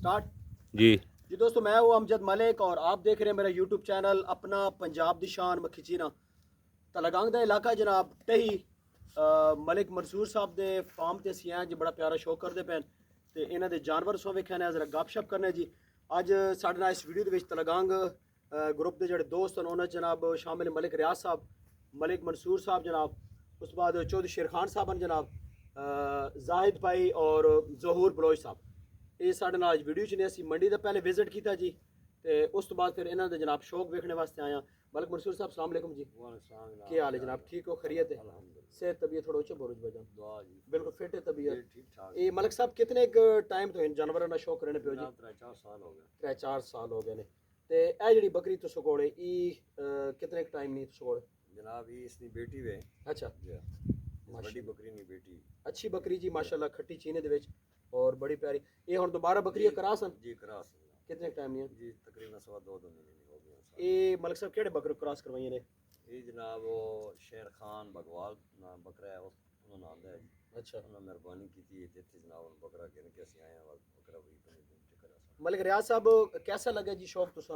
Start जी जी दोस्तों, मैं हूँ अमजद मलिक और आप देख रहे हैं मेरा यूट्यूब चैनल अपना पंजाब दी शान मखीचीना तलागंग दा इलाका जनाब टही मलिक मंसूर साहब दे फार्म ते असीं हैं जी। बड़ा प्यारा शो करते पे ते इन्हां दे जानवर सो वेखने जरा गपशप करने जी। अज साढ़े नाल इस वीडियो दे विच तलागंग ग्रुप दे जेह्ड़े दोस्त न उन्हें जनाब शामिल मलिक रियाज साहब, मलिक मंसूर साहब जनाब, उस बाद चौधरी शेर खान साहब जनाब, जाहिद भाई और जहूर बलोच साहब। ये साढ़े नाल वीडियो च ने असीं मंडी दा पहले विजिट किया जी ते उस तो बाद फिर इन्हां दे जनाब शौक वेखने वास्ते आया। मलिक मंसूर साहब अस्सलाम वालेकुम जी। क्या हाल है जनाब? ठीक हो? खैरियत है? सेहत तबीयत थोड़ा ऊंचा बोलो भाईजान। बिल्कुल फिट है तबीयत? ये मलिक साहब कितने टाइम तो इन जानवरों का शौक रहने पे जी? 3-4 साल हो गए ने। ते ए जेहड़ी बकरी तुस कोल ई कितने टाइम नहीं तुस कोल जनाब ये इसकी बेटी वे। अच्छा बड़ी बकरी नहीं बेटी। अच्छी बकरी जी माशाल्लाह, खट्टी चीने दे विच और बड़ी प्यारी। ये हुन दोबारा बकरी करास न जी करास कितने टाइम नहीं जी तकरीबन 2.5 महीने हो गए। ये मलिक साहब केड़े बकरे क्रॉस करवाइए ने? ये जनाब वो शेर खान बगवाल नाम बकरा है उन्होंने नाम है जी। अच्छा उन्होंने मेहरबानी की थी इतने जनाब उन बकरा गिन के ਅਸੀਂ आए हैं बकरा वही बने मलिक रियाज साहब कैसा लगा जी शौक तुसा?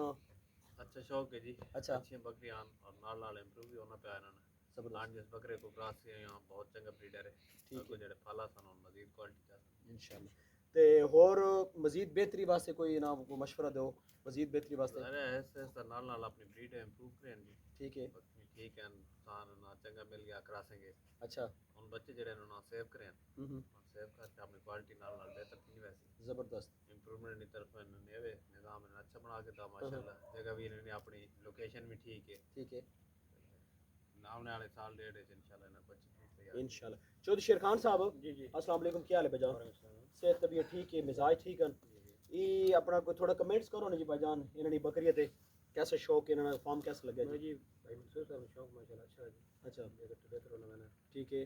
अच्छा शौक है जी। अच्छा अच्छी बकरियां और नाल इंप्रूव भी होना पे आना जबरदस्त लान जिस बकरे को क्रॉस किया यहाँ बहुत चंगा ब्रीडर है। ठीक है को जेड़े फाला सन और मजीद क्वालिटी चा इंशाल्लाह। ते होर मजीद बेहतरी वास्ते कोई ना को मशवरा दो मजीद बेहतरी वास्ते? अरे ऐसे ऐसे नाल अपनी ब्रीड इंप्रूव करें जी। ठीक है बकरी ठीक है इंसान ना चंगा मिल गया क्रॉसिंग अच्छा उन बच्चे जेड़े ना सेव करें सेव करके अपनी क्वालिटी नाल बेहतर थी वैसे जबरदस्त इंप्रूवमेंट की तरफ नेवे निजाम अच्छा बना के दा माशाल्लाह। जगह भी इन्होंने अपनी लोकेशन भी ठीक है आने वाले साल डेढ़ इंशाल्लाह ना कुछ इंशाल्लाह। चौधरी शेर खान साहब जी जी अस्सलाम वालेकुम, क्या हाल है भाईजान? सेहत तबीयत ठीक है, मिजाज ठीक है? ये अपना कोई थोड़ा कमेंट्स करो ना जी भाईजान, इन्होंने बकरियां ते कैसे शौक इन्होंने फार्म कैसे लगे जी? जी भाई मंसूर साहब शौक माशाल्लाह अच्छा है जी। अच्छा बेहतर होना मैंने ठीक है।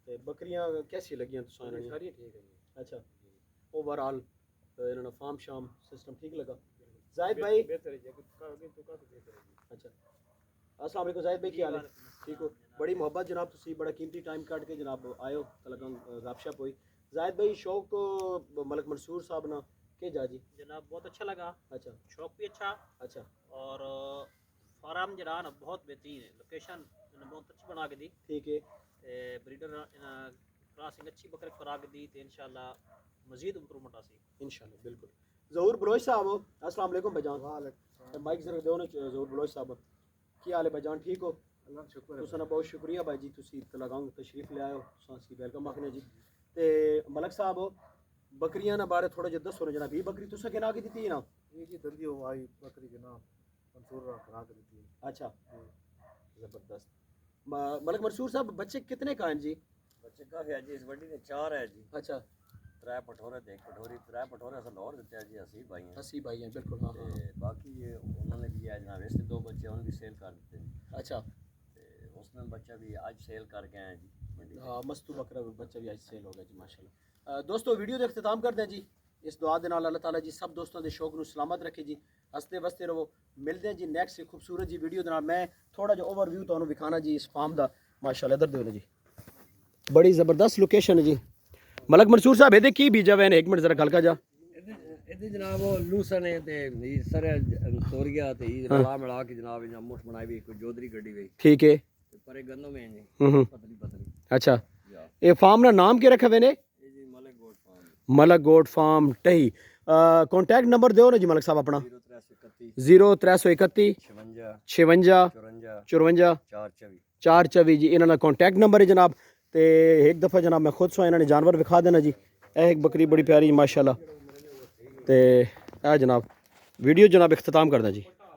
ते बकरियां कैसी लगियां तुसां इन्होंने? सारी ठीक है जी। अच्छा ओवरऑल इन्होंने फार्म शाम सिस्टम ठीक लगा? जाहिद भाई बेहतर है जी तो काफी बेहतर है जी। अच्छा अस्सलाम वालेकुम जाहिद भाई, क्या हाल है? ठीक हो? बड़ी मोहब्बत जनाब, तुसी बड़ा कीमती टाइम कट के जनाब आयो तलगंग गपशप हुई। जाहिद भाई शौक मलिक मंसूर साहब ना के जा जी? जनाब बहुत अच्छा लगा, अच्छा शौक भी अच्छा अच्छा और फार्म जरा ना बहुत बेहतरीन है, लोकेशन बहुत अच्छी बना के दी ठीक है ते ब्रीडर क्रॉसिंग अच्छी बकरे करा के दी ते इंशाल्लाह मजीद इंप्रूवमेंट आसी इंशाल्लाह बिल्कुल। ज़हूर बलोच साहब अस्सलाम वालेकुम भाईजान। माइक जरा दो ना ज़हूर बलोच साहब, क्या हाल है भाईजान? ठीक हो? अल्लाह शुक्र तुसा ना बहुत शुक्रिया भाई जी, तुसी तलगंग तशरीफ ले आयो, तुसी वेलकम आखने जी। ते मलिक साहब बकरियां ना बारे थोड़ा जिहा दसो ना जनाब। ये बकरी तुसा के ना की दी ना? ये जी दंदी हो आई बकरी के नाम मंसूर करा के दी। अच्छा ज़बरदस्त। मलिक मंसूर साहब बच्चे कितने का हैं जी? बच्चे काफी है जी। इस बड़ी ने 4 है जी। अच्छा 3 पठोरे ते 1 पठोरी। 3 पठोरे अस लाहौर दिते जी हसीब भाई हैं। हसी भाई हैं बिल्कुल। हाँ हाँ ते बाकी ये उन्होंने भी है जनाब इसके 2 बच्चे उन्होंने भी सेल कर दिते। अच्छा ते उसमें बच्चा भी आज सेल करके आए जी मंडी। हाँ मस्तू बकरा बच्चा भी आज सेल हो गया जी माशाल्लाह। दोस्तों वीडियो का इख्तिताम करते हैं जी। इस दुआ के नाल अल्लाह ताला जी सब दोस्तों के शौक नूं सलामत रखे जी, हंसते वसते रहो। मिलते हैं जी नेक्स्ट खूबसूरत जी वीडियो के नाल। मैं थोड़ा जिहा ओवरव्यू तुहानूं विखाना जी इस फार्म का माशाल्लाह। इधर दो जी, बड़ी ज़बरदस्त लोकेशन है जी। मलिक मंसूर साहब ये की बीजा हुए एक मिनट जरा गल का जा ਇਹਦੇ ਜਨਾਬ ਉਹ ਲੂਸਨ ਹੈ ਤੇ ਇਹ ਸਰ ਤੋਰੀਆ ਤੇ ਇਹ ਰਲਾ ਮਿਲਾ ਕੇ ਜਨਾਬ ਇਹਨਾਂ ਮੁੱਠ ਬਣਾਈ ਵੀ ਕੋਈ ਜੋਦਰੀ ਗੱਡੀ ਵੇ ठीक है ਤੇ ਪਰੇ ਗੰਨੋ में ਜੀ हम्म ਪਤਲੀ ਪਤਲੀ अच्छा ये फार्म ना नाम के रखे हुए ने? ਇਹ ਜੀ Malik goat farm Malik goat farm टही। कॉन्टैक्ट नंबर दो ना जी मलिक साहब अपना? 0331 0331 56 56 54 54 424 424 जी। इन्होंने कॉन्टैक्ट नंबर है जनाब। तो एक दफ़ा जनाब मैं खुद सो इन्होंने जानवर विखा देना जी। एक बकरी बड़ी प्यारी माशाल्लाह। तो जनाब वीडियो जनाब इख्तिताम करना जी।